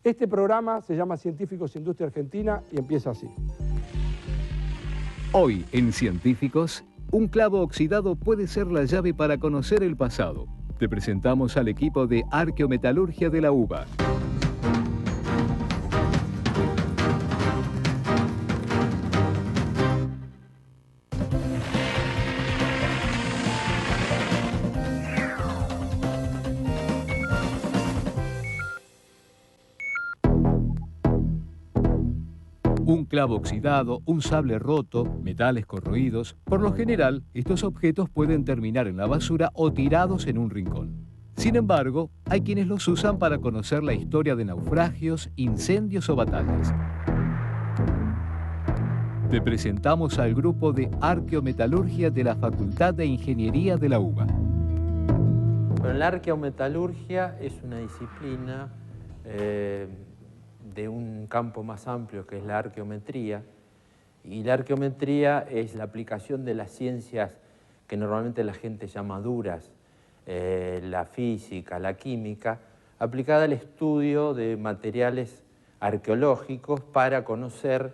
Este programa se llama Científicos Industria Argentina y empieza así. Hoy en Científicos, un clavo oxidado puede ser la llave para conocer el pasado. Te presentamos al equipo de Arqueometalurgia de la UBA. Un clavo oxidado, un sable roto, metales corroídos. Por lo general, estos objetos pueden terminar en la basura o tirados en un rincón. Sin embargo, hay quienes los usan para conocer la historia de naufragios, incendios o batallas. Te presentamos al grupo de Arqueometalurgia de la Facultad de Ingeniería de la UBA. Bueno, la arqueometalurgia es una disciplina de un campo más amplio que es la arqueometría, y la arqueometría es la aplicación de las ciencias que normalmente la gente llama duras, la física, la química, aplicada al estudio de materiales arqueológicos para conocer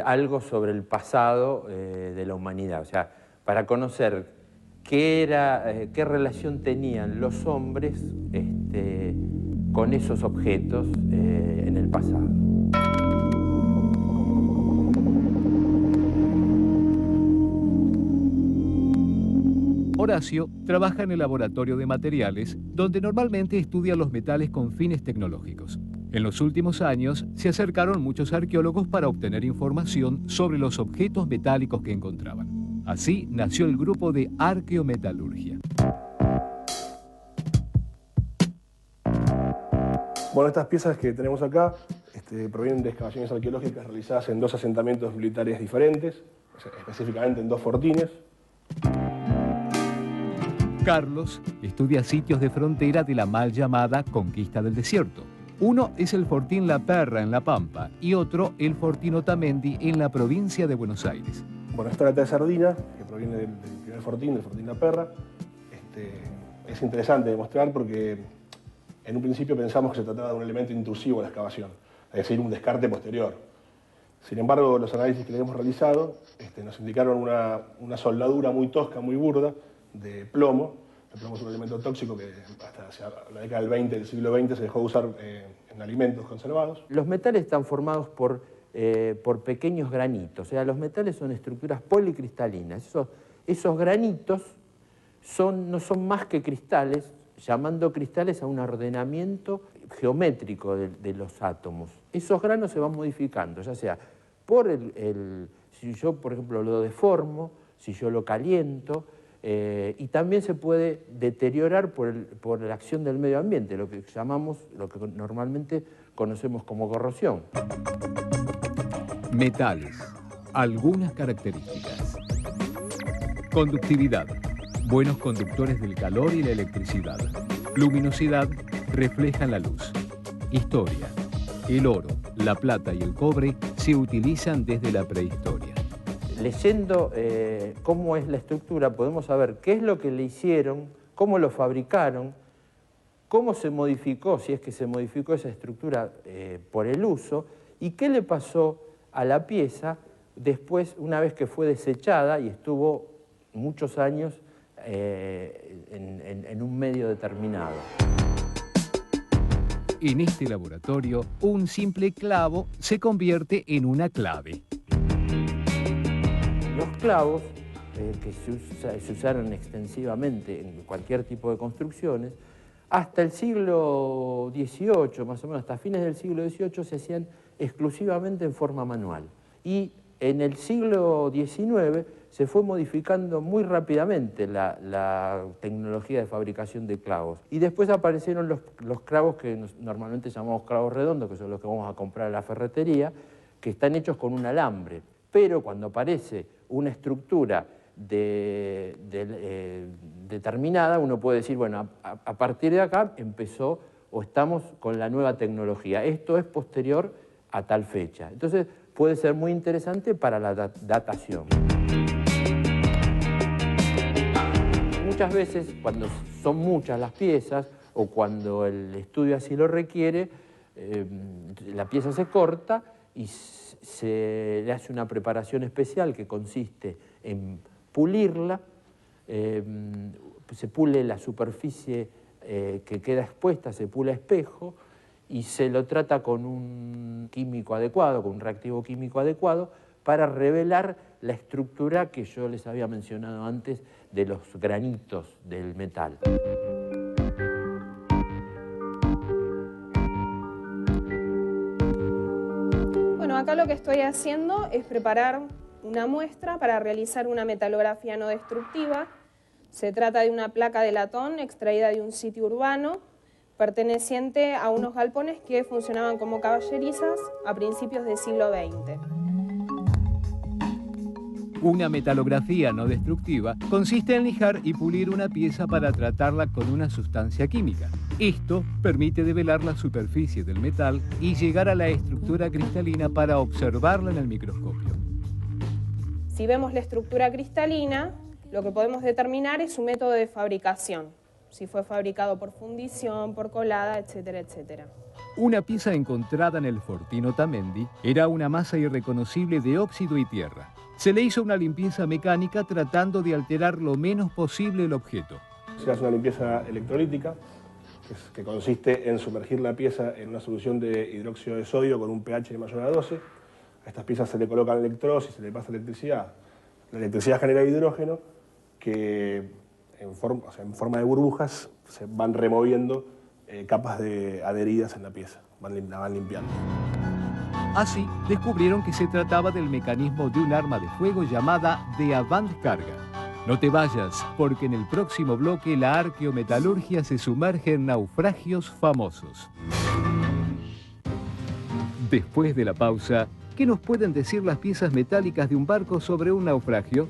algo sobre el pasado de la humanidad, o sea, para conocer qué relación tenían los hombres con esos objetos en el pasado. Horacio trabaja en el laboratorio de materiales, donde normalmente estudia los metales con fines tecnológicos. En los últimos años se acercaron muchos arqueólogos para obtener información sobre los objetos metálicos que encontraban. Así nació el grupo de Arqueometalurgia. Bueno, estas piezas que tenemos acá provienen de excavaciones arqueológicas realizadas en 2 asentamientos militares diferentes, específicamente en 2 fortines. Carlos estudia sitios de frontera de la mal llamada Conquista del Desierto. Uno es el Fortín La Perra en La Pampa y otro el Fortín Otamendi en la provincia de Buenos Aires. Bueno, esta lata de sardina, que proviene del primer fortín, del Fortín La Perra, es interesante de mostrar porque en un principio pensamos que se trataba de un elemento intrusivo a la excavación, es decir, un descarte posterior. Sin embargo, los análisis que le hemos realizado nos indicaron una soldadura muy tosca, muy burda, de plomo. El plomo es un elemento tóxico que hasta hacia la década del 20, del siglo XX, se dejó de usar en alimentos conservados. Los metales están formados por pequeños granitos, o sea, los metales son estructuras policristalinas. Esos granitos no son más que cristales, llamando cristales a un ordenamiento geométrico de los átomos. Esos granos se van modificando, ya sea si yo, por ejemplo, lo deformo, si yo lo caliento, y también se puede deteriorar por la acción del medio ambiente, lo que normalmente conocemos como corrosión. Metales. Algunas características. Conductividad. Buenos conductores del calor y la electricidad. Luminosidad. Reflejan la luz. Historia. El oro, la plata y el cobre se utilizan desde la prehistoria. Leyendo cómo es la estructura, podemos saber qué es lo que le hicieron, cómo lo fabricaron, cómo se modificó, si es que se modificó esa estructura por el uso, y qué le pasó a la pieza después, una vez que fue desechada y estuvo muchos años en un medio determinado. En este laboratorio, un simple clavo se convierte en una clave. Los clavos, que se usaron extensivamente en cualquier tipo de construcciones, hasta el siglo XVIII, más o menos, hasta fines del siglo XVIII, se hacían exclusivamente en forma manual. Y en el siglo XIX se fue modificando muy rápidamente la tecnología de fabricación de clavos. Y después aparecieron los clavos que normalmente llamamos clavos redondos, que son los que vamos a comprar en la ferretería, que están hechos con un alambre. Pero cuando aparece una estructura determinada, uno puede decir, bueno, a partir de acá empezó o estamos con la nueva tecnología. Esto es posterior a tal fecha. Entonces puede ser muy interesante para la datación. Muchas veces, cuando son muchas las piezas o cuando el estudio así lo requiere, La pieza se corta y se le hace una preparación especial que consiste en pulirla, se pule la superficie que queda expuesta, se pule a espejo y se lo trata con un químico adecuado, con un reactivo químico adecuado, para revelar la estructura que yo les había mencionado antes de los granitos del metal. Bueno, acá lo que estoy haciendo es preparar una muestra para realizar una metalografía no destructiva. Se trata de una placa de latón extraída de un sitio urbano perteneciente a unos galpones que funcionaban como caballerizas a principios del siglo XX. Una metalografía no destructiva consiste en lijar y pulir una pieza para tratarla con una sustancia química. Esto permite develar la superficie del metal y llegar a la estructura cristalina para observarla en el microscopio. Si vemos la estructura cristalina, lo que podemos determinar es su método de fabricación, si fue fabricado por fundición, por colada, etcétera, etcétera. Una pieza encontrada en el Fortín Otamendi era una masa irreconocible de óxido y tierra. Se le hizo una limpieza mecánica tratando de alterar lo menos posible el objeto. Se hace una limpieza electrolítica, que consiste en sumergir la pieza en una solución de hidróxido de sodio con un pH mayor a 12. A estas piezas se le colocan electrodos y se le pasa electricidad. La electricidad genera hidrógeno que en forma de burbujas se van removiendo capas adheridas en la pieza, la van limpiando. Así, descubrieron que se trataba del mecanismo de un arma de fuego llamada de avant-carga. No te vayas, porque en el próximo bloque la arqueometalurgia se sumerge en naufragios famosos. Después de la pausa, ¿qué nos pueden decir las piezas metálicas de un barco sobre un naufragio?